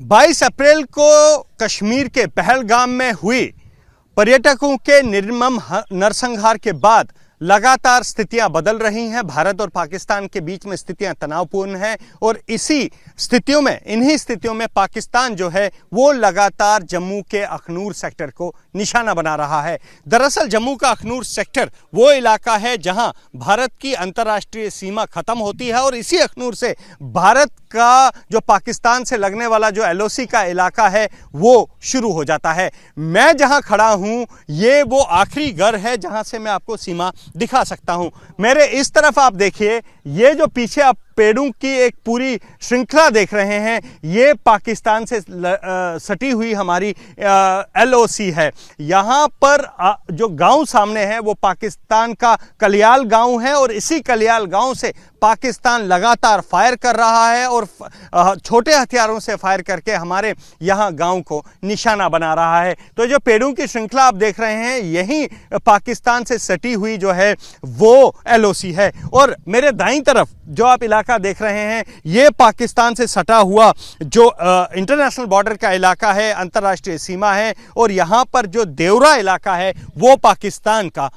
22 अप्रैल को कश्मीर के पहलगाम में हुई पर्यटकों के निर्मम नरसंहार के बाद लगातार स्थितियां बदल रही हैं। भारत और पाकिस्तान के बीच में स्थितियां तनावपूर्ण हैं और इन्हीं स्थितियों में पाकिस्तान जो है वो लगातार जम्मू के अखनूर सेक्टर को निशाना बना रहा है। दरअसल जम्मू का अखनूर सेक्टर वो इलाका है जहां भारत की अंतर्राष्ट्रीय सीमा खत्म होती है और इसी अखनूर से भारत का जो पाकिस्तान से लगने वाला जो LOC का इलाका है वो शुरू हो जाता है। मैं जहां खड़ा हूं ये वो आखिरी घर है जहां से मैं आपको सीमा दिखा सकता हूं। मेरे इस तरफ आप देखिए, ये जो पीछे आप पेड़ों की एक पूरी श्रृंखला देख रहे हैं, ये पाकिस्तान से सटी हुई हमारी LOC है। यहाँ पर जो गांव सामने है वो पाकिस्तान का कलियाल गांव है और इसी कलियाल गांव से पाकिस्तान लगातार फायर कर रहा है और छोटे हथियारों से फायर करके हमारे यहाँ गांव को निशाना बना रहा है। तो जो पेड़ों की श्रृंखला आप देख रहे हैं यही पाकिस्तान से सटी हुई जो है वो LOC है। और मेरे दाईं तरफ जो आप इलाका देख रहे हैं ये पाकिस्तान से सटा हुआ जो इंटरनेशनल बॉर्डर का इलाका है, अंतर्राष्ट्रीय सीमा है और यहाँ पर जो देवरा इलाका है वो पाकिस्तान का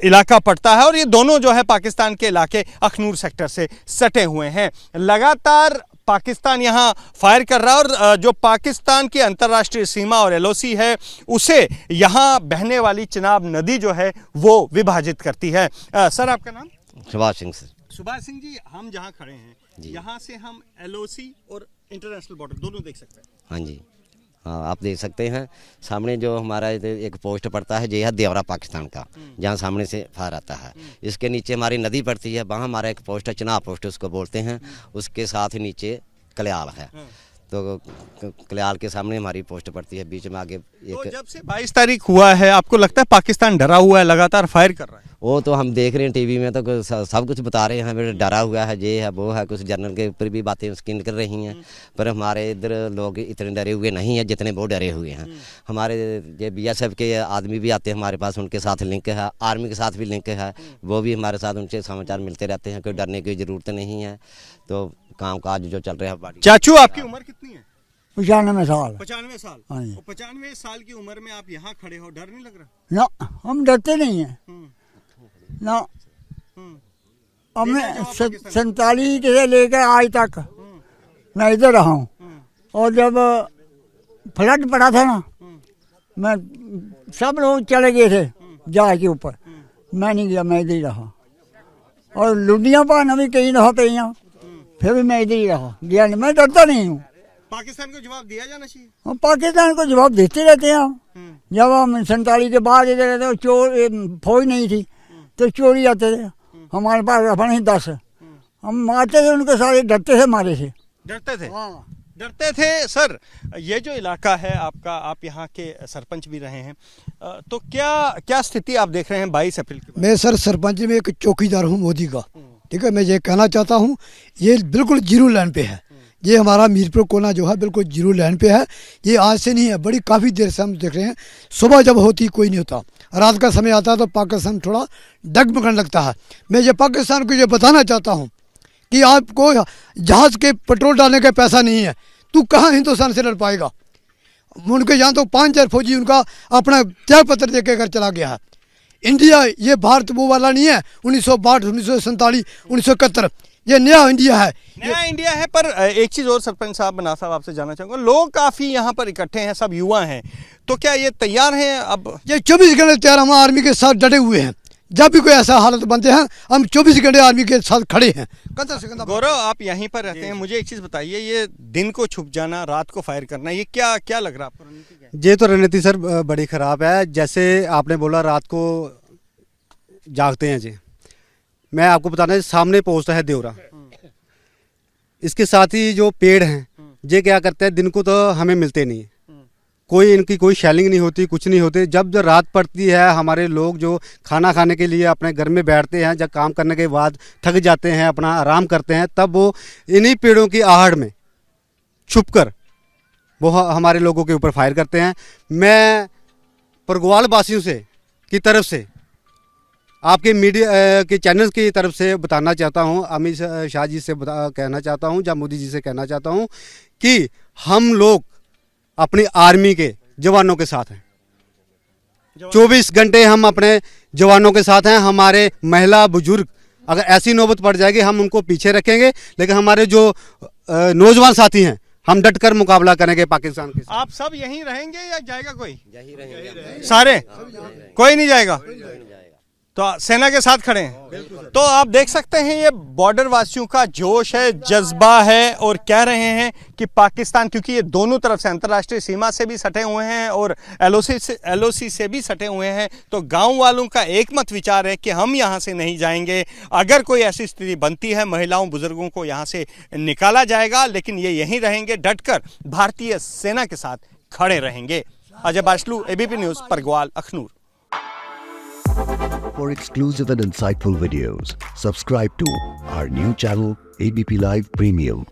इलाका पड़ता है और ये दोनों जो है पाकिस्तान के इलाके अखनूर सेक्टर से सटे हुए हैं। लगातार पाकिस्तान यहाँ फायर कर रहा है और जो पाकिस्तान की अंतर्राष्ट्रीय सीमा और LOC है उसे यहाँ बहने वाली चिनाब नदी जो है वो विभाजित करती है। सर आपका नाम? सुभाष सिंह सर। सुभाष सिंह जी, हम जहाँ खड़े हैं यहाँ से हम LOC और इंटरनेशनल बॉर्डर दोनों देख सकते हैं। हाँ जी, हाँ आप देख सकते हैं। सामने जो हमारा एक पोस्ट पड़ता है ये है देवरा पाकिस्तान का, जहाँ सामने से फायर आता है। इसके नीचे हमारी नदी पड़ती है, वहाँ हमारा एक पोस्ट है, चिनाब पोस्ट उसको बोलते हैं। उसके साथ ही नीचे कलियाल है, तो कलियाल के सामने हमारी पोस्ट पड़ती है। बीच में आगे तो जब से 22 तारीख हुआ है आपको लगता है पाकिस्तान डरा हुआ है, लगातार फायर कर रहा है? वो तो हम देख रहे हैं टीवी में, तो सब कुछ बता रहे हैं, डरा हुआ है, ये है वो है, कुछ जर्नल के ऊपर भी बातें उसकी निकल रही हैं। पर हमारे इधर लोग इतने डरे हुए नहीं हैं जितने वो डरे हुए हैं। हमारे ये BSF के आदमी भी आते हैं हमारे पास, उनके साथ लिंक है, आर्मी के साथ भी लिंक है, वो भी हमारे साथ उनसे समाचार मिलते रहते हैं। कोई डरने की ज़रूरत नहीं है, तो काम काज जो चल रहा है। चाचू आपकी उम्र कितनी है? 95 साल। 95 साल। हाँ। 95 साल की उम्र में आप यहाँ खड़े हो, डर नहीं लग रहा? ना, हम डरते नहीं हैं ना। हमें 47 से लेकर आज तक मैं इधर रहा हूँ और जब फ्लड पड़ा था ना मैं सब लोग चले गए थे जहाज के ऊपर, मैं नहीं गया, मैं इधर ही रहा। और लुधिया पाना भी कहीं रहा पे यहाँ, फिर भी मैं इधर ही रहा, गया नहीं, मैं डरता नहीं हूँ। पाकिस्तान को जवाब दिया जाना चाहिए। हम पाकिस्तान को जवाब देते रहते हैं हम। जब हम 47 के बाद इधर रहते तो चोर फौज नहीं थी तो चोरी आते थे हमारे पास अपने ही 10, हम मारते थे उनके सारे, डरते थे मारे से, डरते थे। हाँ डरते थे। सर ये जो इलाका है आपका, आप यहाँ के सरपंच भी रहे हैं, तो क्या स्थिति आप देख रहे हैं 22 अप्रैल की? मैं सर सरपंच में एक चौकीदार हूँ मोदी का, ठीक है। मैं ये कहना चाहता हूँ ये बिल्कुल जीरो लाइन पे है। ये हमारा मीरपुर कोना जो है बिल्कुल जीरो लाइन पे है। ये आज से नहीं है, बड़ी काफ़ी देर से हम देख रहे हैं। सुबह जब होती कोई नहीं होता, रात का समय आता है तो पाकिस्तान थोड़ा डगमगने लगता है। मैं ये पाकिस्तान को ये बताना चाहता हूँ कि आपको जहाज़ के पेट्रोल डालने का पैसा नहीं है, तू कहाँ हिंदुस्तान से लड़ पाएगा। उनके यहाँ तो 5000 फौजी उनका अपना त्याग पत्र दे के घर चला गया है। इंडिया ये भारत वो वाला नहीं है 1962, 1947, 1971, ये नया इंडिया है। नया इंडिया है। पर एक चीज़ और सरपंच साहब, बना साहब आपसे जानना चाहूँगा, लोग काफ़ी यहाँ पर इकट्ठे हैं, सब युवा हैं, तो क्या ये तैयार हैं? अब ये 24 घंटे तैयार, हम आर्मी के साथ डटे हुए हैं। जब भी कोई ऐसा हालत बनते हैं हम 24 घंटे आर्मी के साथ खड़े हैं। गौरव आप यहीं पर रहते हैं, मुझे एक चीज़ बताइए, ये दिन को छुप जाना, रात को फायर करना, ये क्या लग रहा है आपको? ये तो रणनीति सर बड़ी ख़राब है। जैसे आपने बोला रात को जागते हैं जी, मैं आपको बताना सामने पोस्ट है देवरा, इसके साथ ही जो पेड़ हैं ये क्या करते हैं, दिन को तो हमें मिलते नहीं, कोई इनकी कोई शेलिंग नहीं होती, कुछ नहीं होते। जब रात पड़ती है हमारे लोग जो खाना खाने के लिए अपने घर में बैठते हैं, जब काम करने के बाद थक जाते हैं, अपना आराम करते हैं, तब वो इन्हीं पेड़ों की आहट में छुपकर वो हमारे लोगों के ऊपर फायर करते हैं। मैं परगवाल वासियों से की तरफ से, आपके मीडिया के चैनल की तरफ से बताना चाहता हूं, अमित शाह जी से कहना चाहता हूं, या मोदी जी से कहना चाहता हूं कि हम लोग अपनी आर्मी के जवानों के साथ हैं। 24 घंटे हम अपने जवानों के साथ हैं। हमारे महिला बुजुर्ग अगर ऐसी नौबत पड़ जाएगी हम उनको पीछे रखेंगे, लेकिन हमारे जो नौजवान साथी हैं हम डट कर मुकाबला करेंगे पाकिस्तान के साथ। आप सब यहीं रहेंगे या जाएगा कोई? सारे? कोई नहीं जाएगा? तो सेना के साथ खड़े हैं। तो आप देख सकते हैं ये बॉर्डर वासियों का जोश है, जज्बा है, और कह रहे हैं कि पाकिस्तान, क्योंकि ये दोनों तरफ से अंतर्राष्ट्रीय सीमा से भी सटे हुए हैं और एलओसी से भी सटे हुए हैं, तो गांव वालों का एकमत विचार है कि हम यहां से नहीं जाएंगे। अगर कोई ऐसी स्थिति बनती है महिलाओं बुजुर्गों को यहां से निकाला जाएगा, लेकिन ये यहीं रहेंगे, डटकर भारतीय सेना के साथ खड़े रहेंगे। Ajay Bashlu, ABP news, Pargwal, Akhnoor. For exclusive and insightful videos, subscribe to our new channel ABP Live Premium.